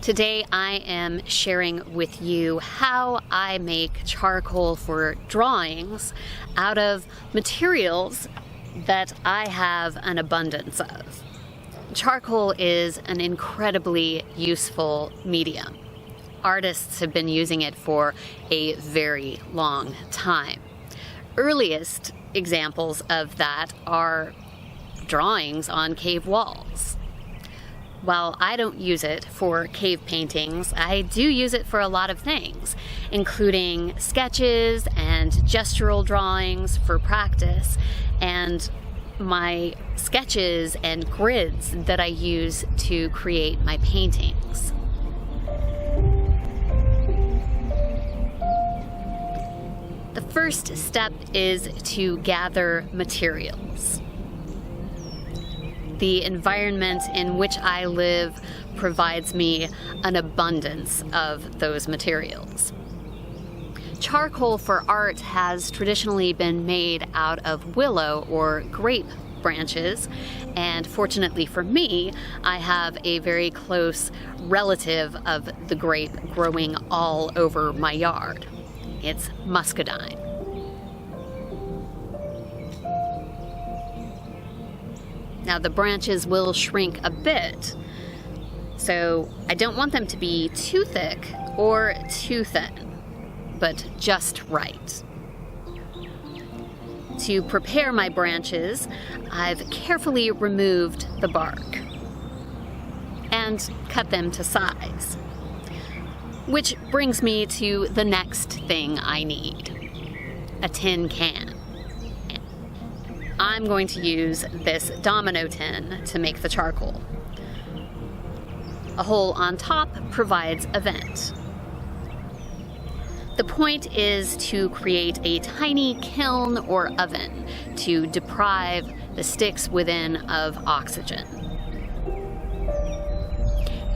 Today I am sharing with you how I make charcoal for drawings out of materials that I have an abundance of. Charcoal is an incredibly useful medium. Artists have been using it for a very long time. Earliest examples of that are drawings on cave walls. While I don't use it for cave paintings, I do use it for a lot of things, including sketches and gestural drawings for practice, and my sketches and grids that I use to create my paintings. The first step is to gather materials. The environment in which I live provides me an abundance of those materials. Charcoal for art has traditionally been made out of willow or grape branches, and fortunately for me, I have a very close relative of the grape growing all over my yard. It's muscadine. Now the branches will shrink a bit, so I don't want them to be too thick or too thin, but just right. To prepare my branches, I've carefully removed the bark and cut them to size. Which brings me to the next thing I need, a tin can. I'm going to use this Domino tin to make the charcoal. A hole on top provides a vent. The point is to create a tiny kiln or oven to deprive the sticks within of oxygen.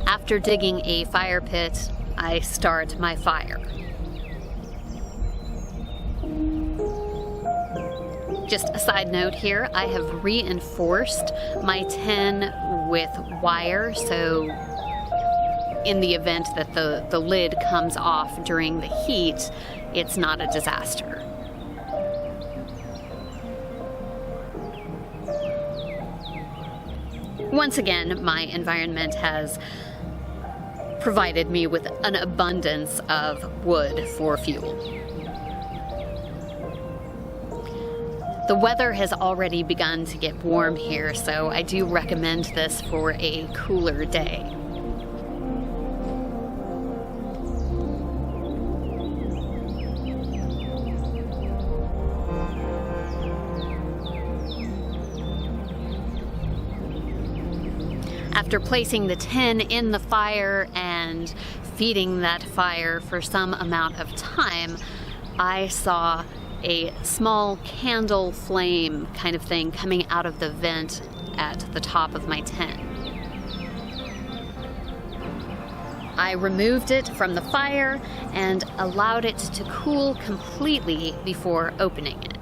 After digging a fire pit, I start my fire. Just a side note here, I have reinforced my tin with wire, so in the event that the lid comes off during the heat, it's not a disaster. Once again, my environment has provided me with an abundance of wood for fuel. The weather has already begun to get warm here, so I do recommend this for a cooler day. After placing the tin in the fire and feeding that fire for some amount of time, I saw a small candle flame kind of thing coming out of the vent at the top of my tin. I removed it from the fire and allowed it to cool completely before opening it.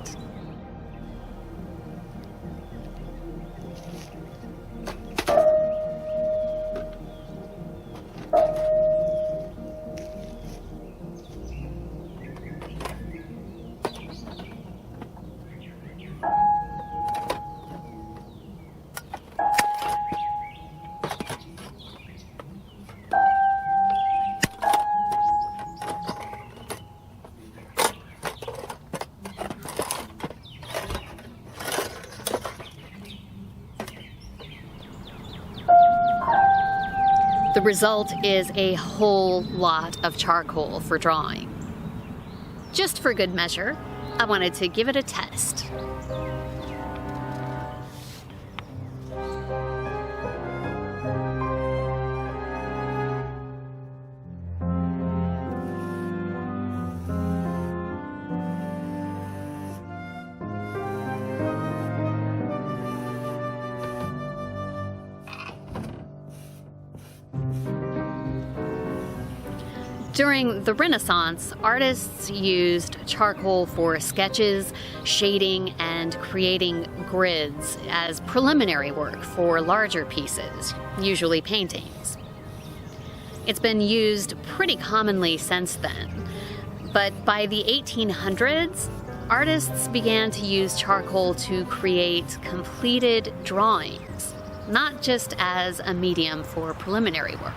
The result is a whole lot of charcoal for drawing. Just for good measure, I wanted to give it a test. During the Renaissance, artists used charcoal for sketches, shading, and creating grids as preliminary work for larger pieces, usually paintings. It's been used pretty commonly since then. But by the 1800s, artists began to use charcoal to create completed drawings, not just as a medium for preliminary work.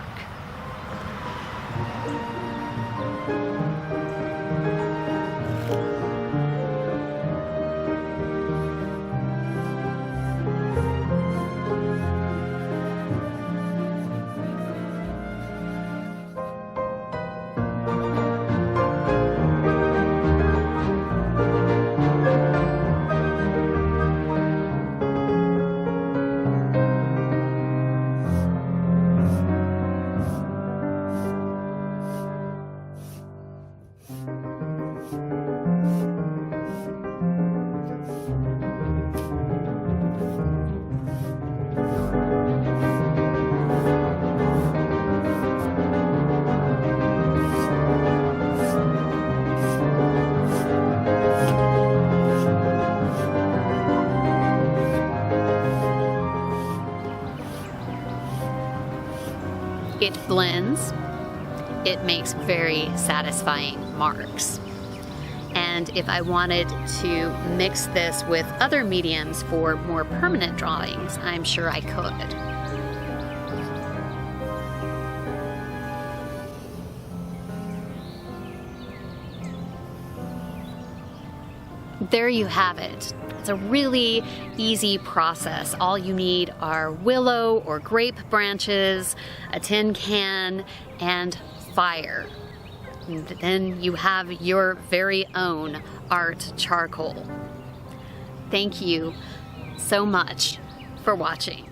It blends, it makes very satisfying marks. And if I wanted to mix this with other mediums for more permanent drawings, I'm sure I could. There you have it. It's a really easy process. All you need are willow or grape branches, a tin can, and fire. And then you have your very own art charcoal. Thank you so much for watching.